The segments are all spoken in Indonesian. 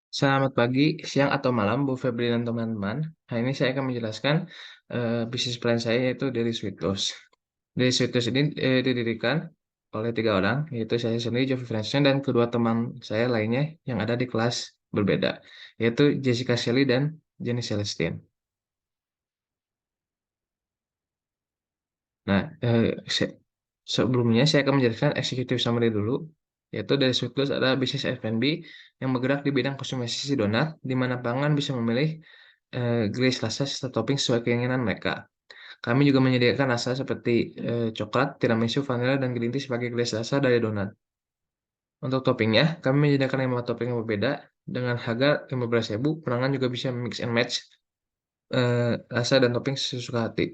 Selamat pagi, siang, atau malam, Bu Febri dan teman-teman. Hari ini saya akan menjelaskan bisnis plan saya yaitu dari Sweetos. Dari Sweetos ini didirikan oleh 3 orang, yaitu saya sendiri, Jovi Friendson, dan kedua teman saya lainnya yang ada di kelas berbeda, yaitu Jessica Shelley dan Jenny Celestine. Nah, sebelumnya saya akan menjelaskan executive summary dulu, yaitu dari Sweetos ada bisnis F&B yang bergerak di bidang kosmetik donat, di mana pelanggan bisa memilih glaze rasa serta topping sesuai keinginan mereka. Kami juga menyediakan rasa seperti coklat, tiramisu, vanilla, dan green tea sebagai glaze rasa dari donat. Untuk toppingnya, kami menyediakan 5 topping yang berbeda dengan harga 15.000. Pelanggan juga bisa mix and match rasa dan topping sesuka hati.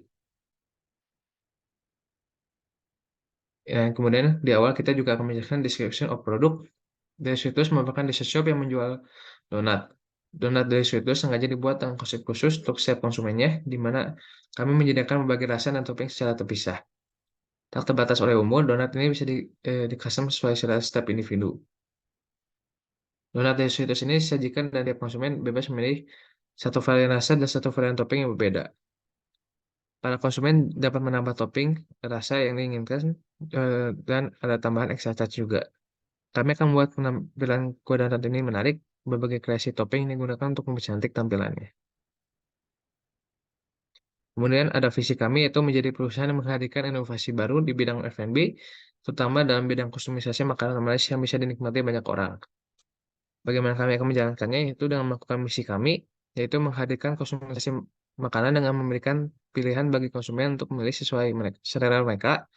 Ya, kemudian di awal kita juga akan menjelaskan description of product. Dari Sweetos merupakan dessert shop yang menjual donat. Donat dari Sweetos sengaja dibuat dengan konsep khusus untuk setiap konsumennya, di mana kami menyediakan berbagai rasa dan topping secara terpisah. Tak terbatas oleh umur, donat ini bisa di-custom sesuai selera setiap individu. Donat dari Sweetos ini disajikan dan tiap konsumen bebas memilih satu varian rasa dan satu varian topping yang berbeda. Para konsumen dapat menambah topping rasa yang diinginkan dan ada tambahan extra charge juga. Kami akan membuat penampilan kue donat ini menarik. Berbagai kreasi topping yang digunakan untuk mempercantik tampilannya. Kemudian ada visi kami yaitu menjadi perusahaan yang menghadirkan inovasi baru di bidang F&B, terutama dalam bidang kustomisasi makanan Malaysia yang bisa dinikmati banyak orang. Bagaimana kami akan menjalankannya? Yaitu dengan melakukan misi kami, yaitu menghadirkan kustomisasi makanan dengan memberikan pilihan bagi konsumen untuk memilih sesuai selera mereka.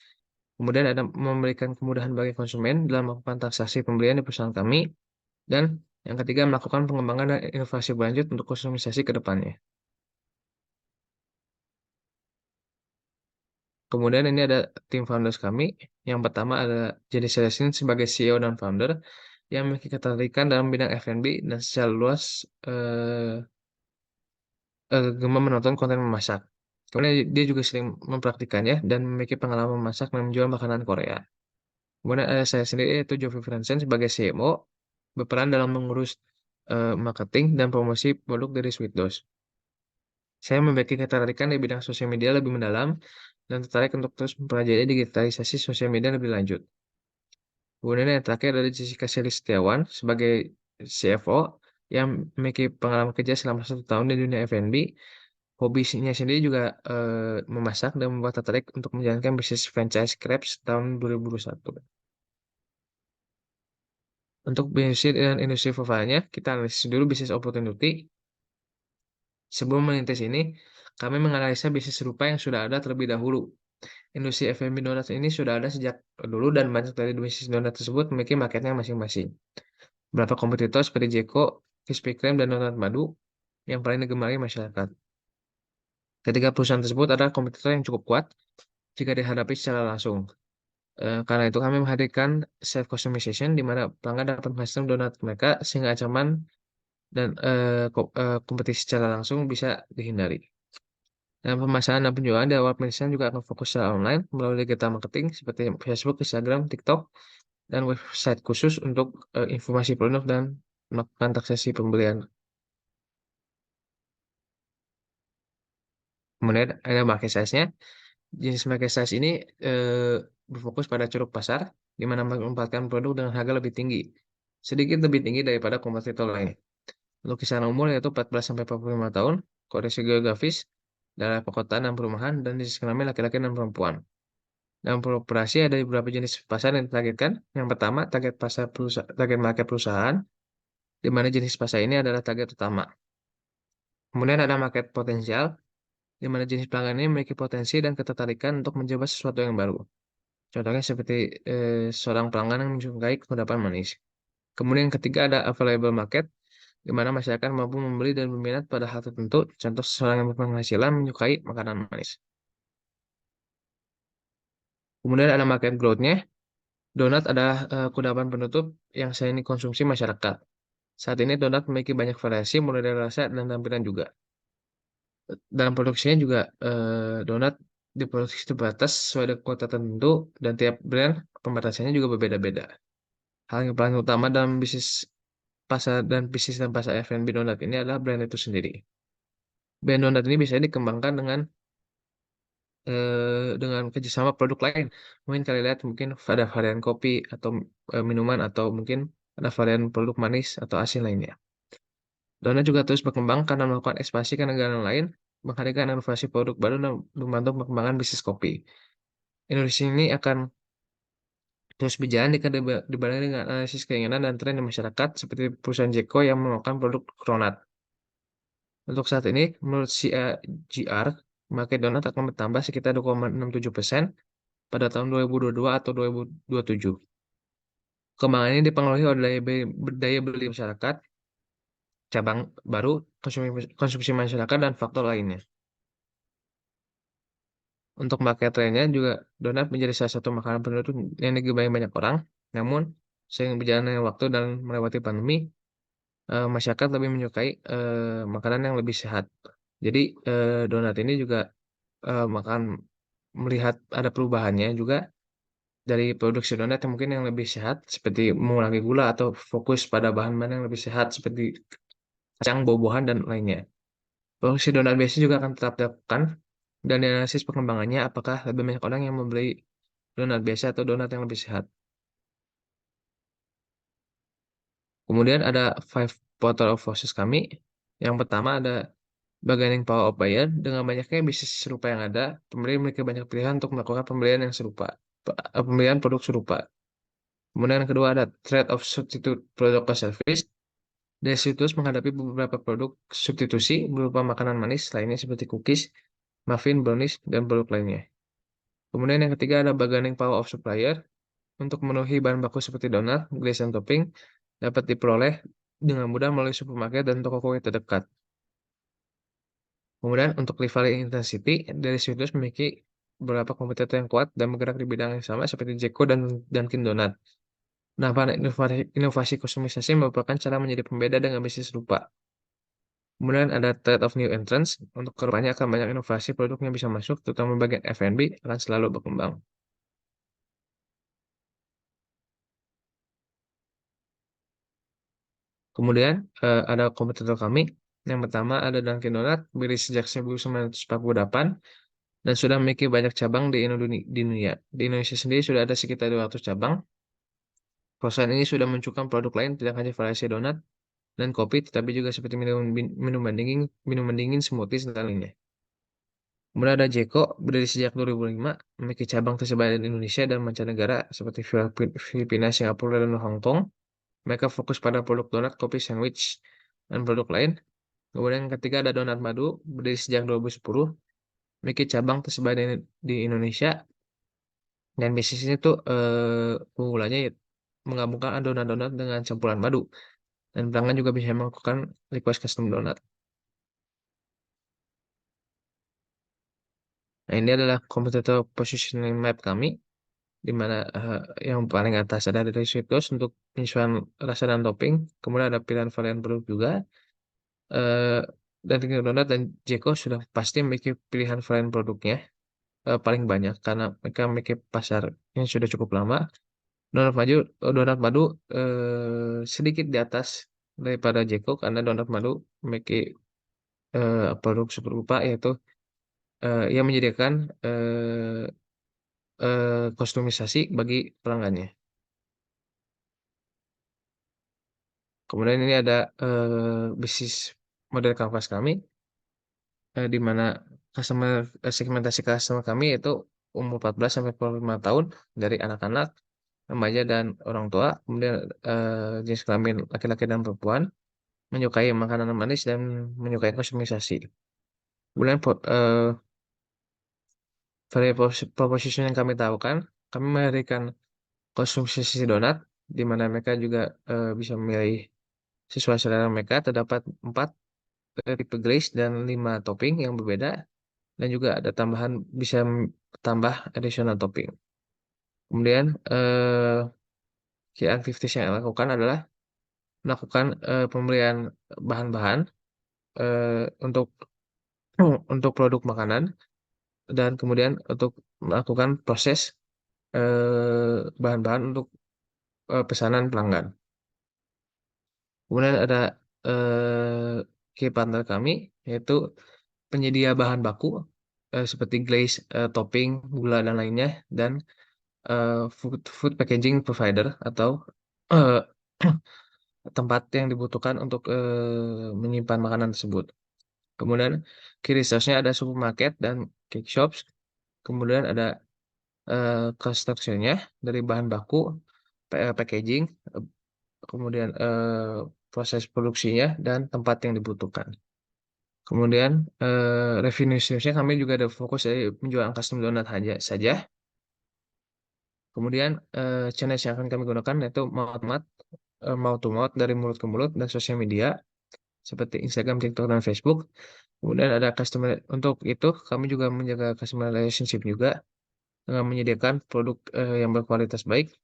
Kemudian ada memberikan kemudahan bagi konsumen dalam melakukan transaksi pembelian di perusahaan kami. Dan yang ketiga, melakukan pengembangan dan inovasi berlanjut untuk kustomisasi ke depannya. Kemudian ini ada tim founders kami. Yang pertama ada Jenny Celestine sebagai CEO dan founder yang memiliki ketertarikan dalam bidang F&B dan secara luas gemar menonton konten memasak. Kemudian dia juga sering mempraktikannya dan memiliki pengalaman memasak dan menjual makanan Korea. Kemudian ada saya sendiri yaitu Jovi Fransen sebagai CMO berperan dalam mengurus marketing dan promosi produk dari Sweet Dose. Saya memiliki ketertarikan di bidang sosial media lebih mendalam dan tertarik untuk terus mempelajari digitalisasi sosial media lebih lanjut. Kemudian yang terakhir ada Jessica Sely Setiawan sebagai CFO yang memiliki pengalaman kerja selama 1 tahun di dunia F&B. Hobinya sendiri juga memasak dan membuat tertarik untuk menjalankan bisnis franchise crepes tahun 2021. Untuk bisnis dan industri profilnya, kita analisis dulu bisnis opportunity. Sebelum merintis ini, kami menganalisa bisnis serupa yang sudah ada terlebih dahulu. Industri F&B donat ini sudah ada sejak dulu dan banyak dari bisnis donat tersebut memiliki marketnya masing-masing. Beberapa kompetitor seperti Jeko, Krispy Kreme, dan Donat Madu yang paling digemari masyarakat. Ketiga perusahaan tersebut adalah kompetitor yang cukup kuat jika dihadapi secara langsung. Karena itu kami menghadirkan self customization di mana pelanggan dapat mengcustom donat mereka sehingga ancaman dan kompetisi secara langsung bisa dihindari. Dalam pemasaran dan penjualan di awal penyelesaian juga akan fokus secara online melalui digital marketing seperti Facebook, Instagram, TikTok, dan website khusus untuk informasi produk dan melakukan transaksi pembelian. Kemudian ada market size-nya. Jenis market size ini berfokus pada ceruk pasar, di mana menempatkan produk dengan harga lebih tinggi, sedikit lebih tinggi daripada kompetitor lain. Untuk kisaran umur yaitu 14-45 tahun, kode geografis, daerah perkotaan dan perumahan, dan jenis kelamin laki-laki dan perempuan. Dalam beroperasi ada beberapa jenis pasar yang ditargetkan. Yang pertama, target market perusahaan, di mana jenis pasar ini adalah target utama. Kemudian ada market potensial, di mana jenis pelanggan ini memiliki potensi dan ketertarikan untuk mencoba sesuatu yang baru. Contohnya seperti seorang pelanggan yang menyukai kudapan manis. Kemudian yang ketiga ada available market, di mana masyarakat mampu membeli dan berminat pada hal tertentu. Contoh seseorang yang berpenghasilan menyukai makanan manis. Kemudian ada market growth-nya. Donat adalah kudapan penutup yang sering dikonsumsi masyarakat. Saat ini donat memiliki banyak variasi, mulai dari rasa dan tampilan juga. Dalam produksinya juga donat diproduksi terbatas sesuai dengan kuota tertentu dan tiap brand pembatasannya juga berbeda-beda. Hal yang paling utama dalam bisnis pasar dan bisnis dan pasar F&B donat ini adalah brand itu sendiri. Brand donat ini bisa dikembangkan dengan kerjasama produk lain. Mungkin kalian lihat mungkin ada varian kopi atau minuman atau mungkin ada varian produk manis atau asin lainnya. Donat juga terus berkembang karena melakukan ekspansi ke negara lain, menghadirkan inovasi produk baru dan membantu perkembangan bisnis kopi. Indonesia ini akan terus berjalan dibanding dengan analisis keinginan dan tren di masyarakat seperti perusahaan Jeko yang melakukan produk Kronat. Untuk saat ini, menurut CAGR, market donat akan bertambah sekitar 2,67% pada tahun 2022 atau 2027. Kembangan ini dipengaruhi oleh daya beli masyarakat, cabang baru, konsumsi masyarakat, dan faktor lainnya. Untuk market trennya juga, donat menjadi salah satu makanan penutup yang digemari banyak orang. Namun, seiring berjalannya waktu dan melewati pandemi, masyarakat lebih menyukai makanan yang lebih sehat. Jadi, donat ini juga akan melihat ada perubahannya juga dari produksi donat yang mungkin yang lebih sehat, seperti mengurangi gula atau fokus pada bahan-bahan yang lebih sehat seperti kacang, buah-buahan, dan lainnya. Produksi donat biasa juga akan tetap dilakukan dan dianalisis perkembangannya apakah lebih banyak orang yang membeli donat biasa atau donat yang lebih sehat. Kemudian ada five portal of forces kami. Yang pertama ada bargaining power of buyer. Dengan banyaknya bisnis serupa yang ada, pembeli memiliki banyak pilihan untuk melakukan pembelian yang serupa, pembelian produk serupa. Kemudian yang kedua ada trade of substitute product or service. Dari situs menghadapi beberapa produk substitusi berupa makanan manis lainnya seperti cookies, muffin, brownies, dan produk lainnya. Kemudian yang ketiga ada bargaining power of supplier. Untuk memenuhi bahan baku seperti donat, glaze, dan topping dapat diperoleh dengan mudah melalui supermarket dan toko kue terdekat. Kemudian untuk rivalry intensity, dari situs memiliki beberapa kompetitor yang kuat dan bergerak di bidang yang sama seperti Jeko dan Dunkin Donut. Nah, inovasi kustomisasi merupakan cara menjadi pembeda dengan bisnis serupa. Kemudian ada threat of new entrants. Untuk kedepannya akan banyak inovasi produk yang bisa masuk, terutama bagian F&B akan selalu berkembang. Kemudian ada kompetitor kami. Yang pertama ada Dunkin Donut, berdiri sejak 1948 dan sudah memiliki banyak cabang di dunia. Di Indonesia sendiri sudah ada sekitar 200 cabang. Perusahaan ini sudah menunjukkan produk lain tidak hanya variasi donat dan kopi, tetapi juga seperti minuman dingin, smoothies, dan lainnya. Kemudian ada Jeko, berdiri sejak 2005, memiliki cabang tersebar di Indonesia dan mancanegara seperti Filipina, Singapura, dan Hong Kong. Mereka fokus pada produk donat, kopi, sandwich, dan produk lain. Kemudian yang ketiga ada Donat Madu, berdiri sejak 2010, memiliki cabang tersebar di Indonesia, dan bisnisnya itu keunggulannya ya, menggabungkan donat-donat dengan campuran madu, dan pelanggan juga bisa melakukan request custom donat. Nah, ini adalah competitor positioning map kami, di mana yang paling atas ada dari Sweetos untuk penyesuaian rasa dan topping, kemudian ada pilihan varian produk juga, eh, dan Dunkin Donat dan Jeko sudah pasti memiliki pilihan varian produknya paling banyak karena mereka memiliki pasar yang sudah cukup lama. Donat Madu sedikit di atas daripada Jeko karena Donat Madu memiliki produk super rupa yaitu yang menyediakan kostumisasi bagi pelanggannya. Kemudian ini ada bisnis model kanvas kami di mana segmentasi customer kami itu umur 14 sampai 45 tahun dari anak-anak, remaja, dan orang tua. Kemudian jenis kelamin laki-laki dan perempuan menyukai makanan manis dan menyukai kostumisasi. Kemudian proposition yang kami tawarkan, kami memberikan konsumsi donat, di mana mereka juga bisa memilih sesuai selera mereka. Terdapat 4 tipe glaze dan 5 topping yang berbeda, dan juga ada tambahan bisa tambah additional topping. Kemudian key activities yang dilakukan adalah melakukan pembelian bahan-bahan untuk untuk produk makanan dan kemudian untuk melakukan proses bahan-bahan untuk pesanan pelanggan. Kemudian ada, key partner kami, yaitu penyedia bahan baku, seperti glaze, topping, gula, dan lainnya, dan, food food packaging provider atau, eee, tempat yang dibutuhkan untuk, menyimpan makanan tersebut. Kemudian key resource-nya ada supermarket dan cake shops, kemudian ada, construction-nya dari bahan baku, packaging, kemudian, proses produksinya dan tempat yang dibutuhkan. Kemudian, revenue source-nya kami juga ada fokus dari penjualan custom donat saja. Kemudian, channel yang akan kami gunakan yaitu mouth to mouth dari mulut ke mulut dan sosial media seperti Instagram, TikTok, dan Facebook. Kemudian ada untuk itu kami juga menjaga customer relationship juga dengan menyediakan produk, yang berkualitas baik,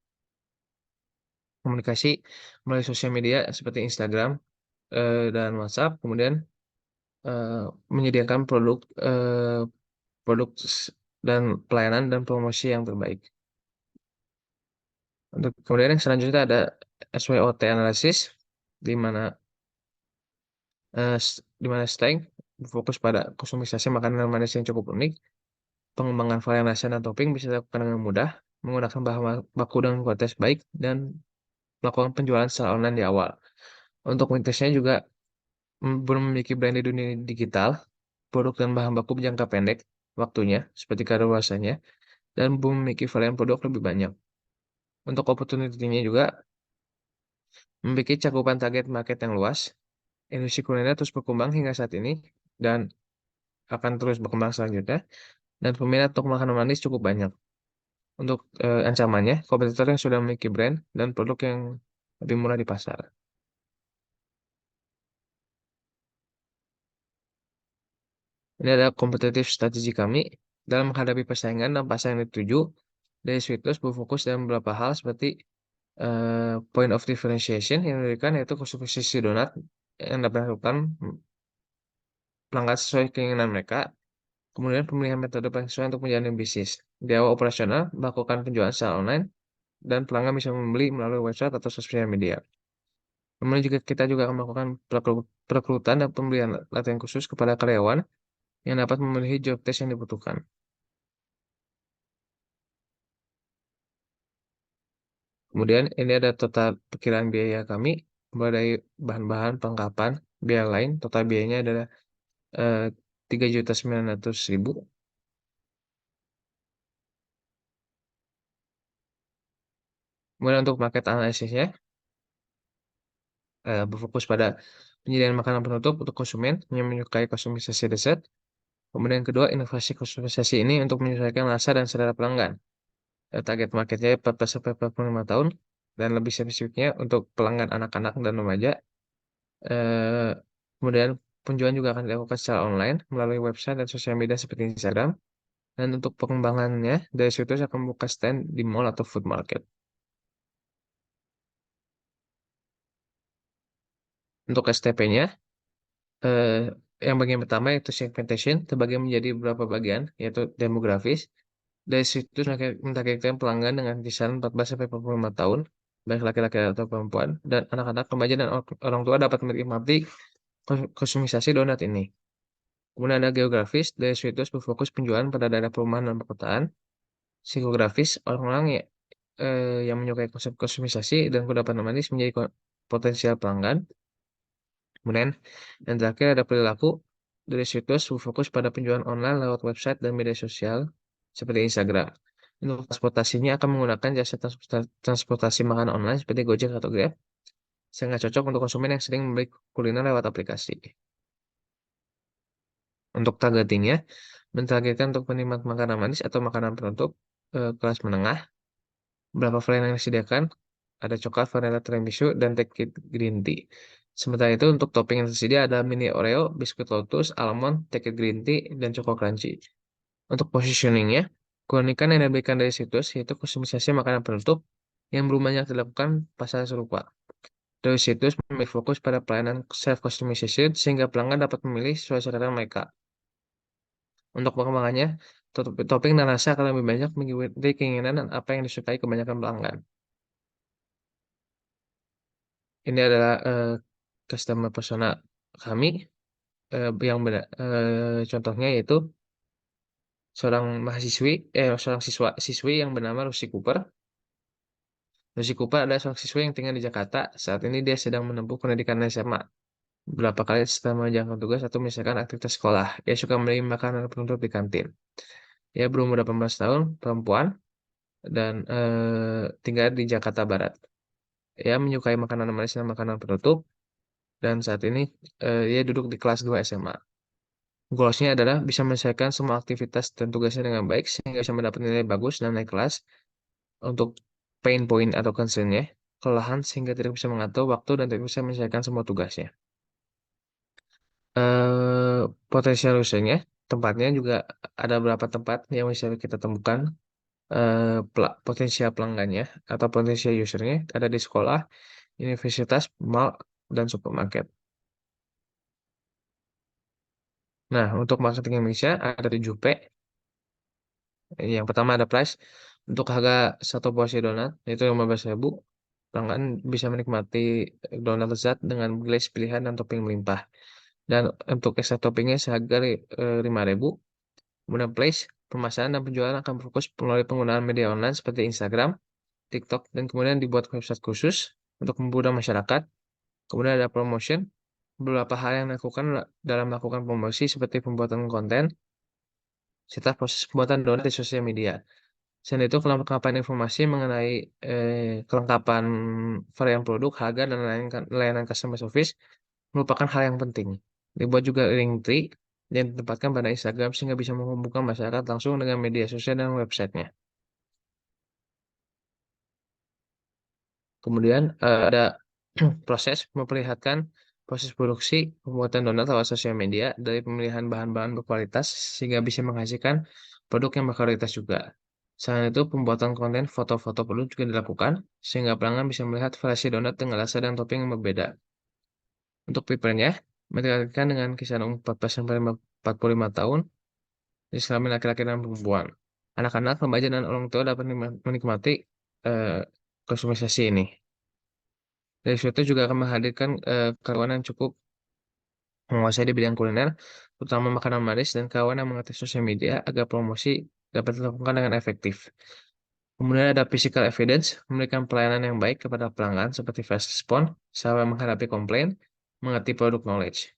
komunikasi melalui sosial media seperti Instagram, dan WhatsApp, kemudian, menyediakan produk dan pelayanan dan promosi yang terbaik. Untuk kemudian yang selanjutnya ada SWOT analysis, di mana, di mana Steng berfokus pada kustomisasi makanan manis yang cukup unik, pengembangan varian rasa dan topping bisa dilakukan dengan mudah, menggunakan bahan baku dengan kualitas baik, dan melakukan penjualan secara online di awal. Untuk minusnya juga, belum memiliki brand di dunia digital, produk dan bahan baku jangka pendek waktunya, seperti kadaluarsanya, dan belum memiliki varian produk lebih banyak. Untuk opportunity-nya juga, memiliki cakupan target market yang luas, industri kuliner terus berkembang hingga saat ini, dan akan terus berkembang selanjutnya, dan peminat untuk makanan manis cukup banyak. Untuk, ancamannya, kompetitor yang sudah memiliki brand dan produk yang lebih murah di pasar. Ini adalah kompetitif strategi kami dalam menghadapi persaingan dan pasar yang dituju. Dari Sweetless berfokus dalam beberapa hal seperti, point of differentiation yang diberikan yaitu konsumsi donat yang dapat dilakukan pelanggan sesuai keinginan mereka, kemudian pemilihan metode paling sesuai untuk menjalani bisnis. Di awal operasional, melakukan penjualan secara online, dan pelanggan bisa membeli melalui website atau sosial media. Kemudian juga kita juga akan melakukan perekrutan dan pemberian latihan khusus kepada karyawan yang dapat memenuhi job desk yang dibutuhkan. Kemudian ini ada total perkiraan biaya kami, mulai dari bahan-bahan, perlengkapan, biaya lain, total biayanya adalah, 3.900.000. Kemudian untuk market analysis-nya, berfokus pada penyediaan makanan penutup untuk konsumen yang menyukai kustomisasi dessert. Kemudian kedua, inovasi kustomisasi ini untuk menyesuaikan rasa dan selera pelanggan. Target market-nya 14 sampai 45 tahun, dan lebih spesifiknya untuk pelanggan anak-anak dan remaja. Eee, Kemudian penjualan juga akan dilakukan secara online melalui website dan sosial media seperti Instagram, dan untuk pengembangannya dari situs akan membuka stand di mall atau food market. Untuk STP-nya, yang bagian pertama yaitu segmentation terbagi menjadi beberapa bagian, yaitu demografis. Dari situs mentargetkan pelanggan dengan kisaran 14 sampai 45 tahun, baik laki-laki atau perempuan, dan anak-anak, remaja, dan orang tua dapat menikmati kustomisasi donat ini. Kemudian ada geografis, dari situs berfokus penjualan pada daerah perumahan dan perkotaan. Psikografis, orang-orang yang menyukai konsep kustomisasi dan kudapan manis menjadi potensial pelanggan. Kemudian yang terakhir ada perilaku, dari situs berfokus pada penjualan online lewat website dan media sosial seperti Instagram. Untuk transportasinya akan menggunakan jasa transportasi makanan online seperti Gojek atau Grab, sehingga cocok untuk konsumen yang sering membeli kuliner lewat aplikasi. Untuk targeting-nya, mentargetkan untuk penikmat makanan manis atau makanan penutup, kelas menengah. Beberapa varian yang disediakan, ada coklat, vanilla, tiramisu, dan cake green tea. Sementara itu untuk topping yang tersedia ada mini Oreo, biskuit lotus, almond, cake green tea, dan choco crunchy. Untuk positioning-nya, keunikan yang diberikan dari situs yaitu kustomisasi makanan penutup yang belum banyak dilakukan pasar serupa. Dari situs memiliki fokus pada pelayanan self customization sehingga pelanggan dapat memilih sesuai selera mereka. Untuk perkembangannya, topping dan rasa akan lebih banyak mengikuti keinginan dan apa yang disukai kebanyakan pelanggan. Ini adalah, customer persona kami, contohnya yaitu seorang siswi yang bernama Lucy Cooper. Lucy Cooper adalah seorang siswi yang tinggal di Jakarta. Saat ini dia sedang menempuh pendidikan SMA. Beberapa kali setelah mengerjakan tugas atau misalkan aktivitas sekolah, ia suka membeli makanan penutup di kantin. Ia berumur 18 tahun, perempuan, dan tinggal di Jakarta Barat. Ia menyukai makanan manis dan makanan penutup, dan saat ini ia duduk di kelas 2 SMA. Goalsnya adalah bisa menyelesaikan semua aktivitas dan tugasnya dengan baik sehingga bisa mendapat nilai bagus dan naik kelas untuk pain point atau concern-nya, kelelahan sehingga tidak bisa mengatur waktu dan tidak bisa menyelesaikan semua tugasnya. eh Potensial usahanya, tempatnya juga ada beberapa tempat yang bisa kita temukan potensial pelanggannya atau potensial usernya ada di sekolah, universitas, mall, dan supermarket. Nah, untuk marketing Indonesia ada 7P. Yang pertama ada price. Untuk harga satu porsi donat, yaitu 15.000, pelanggan bisa menikmati donat lezat dengan glaze pilihan dan topping melimpah. Dan untuk extra toppingnya seharga 5.000. Kemudian place, pemasaran dan penjualan akan berfokus melalui penggunaan media online seperti Instagram, TikTok, dan kemudian dibuat website khusus untuk memudahkan masyarakat. Kemudian ada promotion, beberapa hal yang dilakukan dalam melakukan promosi seperti pembuatan konten, serta proses pembuatan donat di sosial media. Selain itu, kelengkapan informasi mengenai kelengkapan varian produk, harga, dan layanan customer service merupakan hal yang penting. Dibuat juga link tree yang ditempatkan pada Instagram sehingga bisa menghubungkan masyarakat langsung dengan media sosial dan websitenya. Kemudian ada proses memperlihatkan proses produksi pembuatan donat lewat sosial media dari pemilihan bahan-bahan berkualitas sehingga bisa menghasilkan produk yang berkualitas juga. Selain itu, pembuatan konten foto-foto produk juga dilakukan sehingga pelanggan bisa melihat variasi donat dengan rasa dan topping yang berbeda. Untuk prepare-nya, ditargetkan dengan kisaran umur 14 sampai 45 tahun, jenis kelamin laki-laki dan perempuan. Anak-anak, remaja, dan orang tua dapat menikmati eh, konsumisasi ini. Dari situ juga akan menghadirkan karyawan yang cukup menguasai di bidang kuliner, terutama makanan manis dan kawan yang mengerti sosial media agar promosi dapat dilakukan dengan efektif. Kemudian ada physical evidence, memberikan pelayanan yang baik kepada pelanggan seperti fast response, sabar menghadapi komplain, mengerti produk knowledge.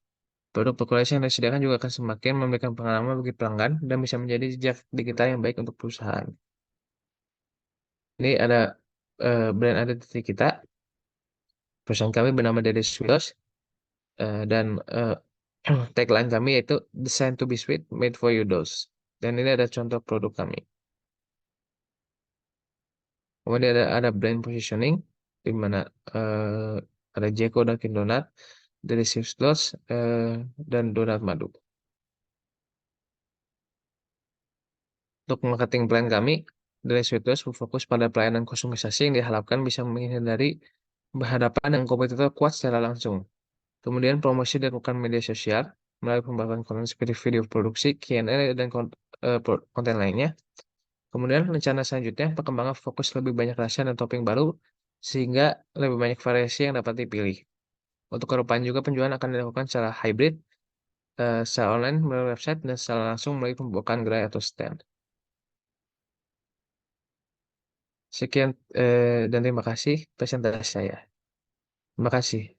Produk berkualitas yang disediakan juga akan semakin memberikan pengalaman bagi pelanggan dan bisa menjadi jejak digital yang baik untuk perusahaan. Ini ada brand identity kita. Perusahaan kami bernama Dede Sweetos dan tagline kami yaitu Design to be sweet, made for you dolls. Dan ini ada contoh produk kami. Kemudian ada brand positioning di mana eh, ada Jeko Dunkin Donut, Delicious Dolls, dan Donat Madu. Untuk marketing plan kami, Delicious Dolls berfokus pada pelayanan konsumisasi yang diharapkan bisa menghindari berhadapan dengan kompetitor kuat secara langsung. Kemudian promosi dilakukan media sosial melalui pembahasan konten seperti video produksi, Q&A, dan konten lainnya. Kemudian rencana selanjutnya perkembangan fokus lebih banyak rasa dan topping baru sehingga lebih banyak variasi yang dapat dipilih. Untuk ke depan juga penjualan akan dilakukan secara hybrid, secara online melalui website dan secara langsung melalui pembukaan gerai atau stand. Sekian dan terima kasih presentasi saya. Terima kasih.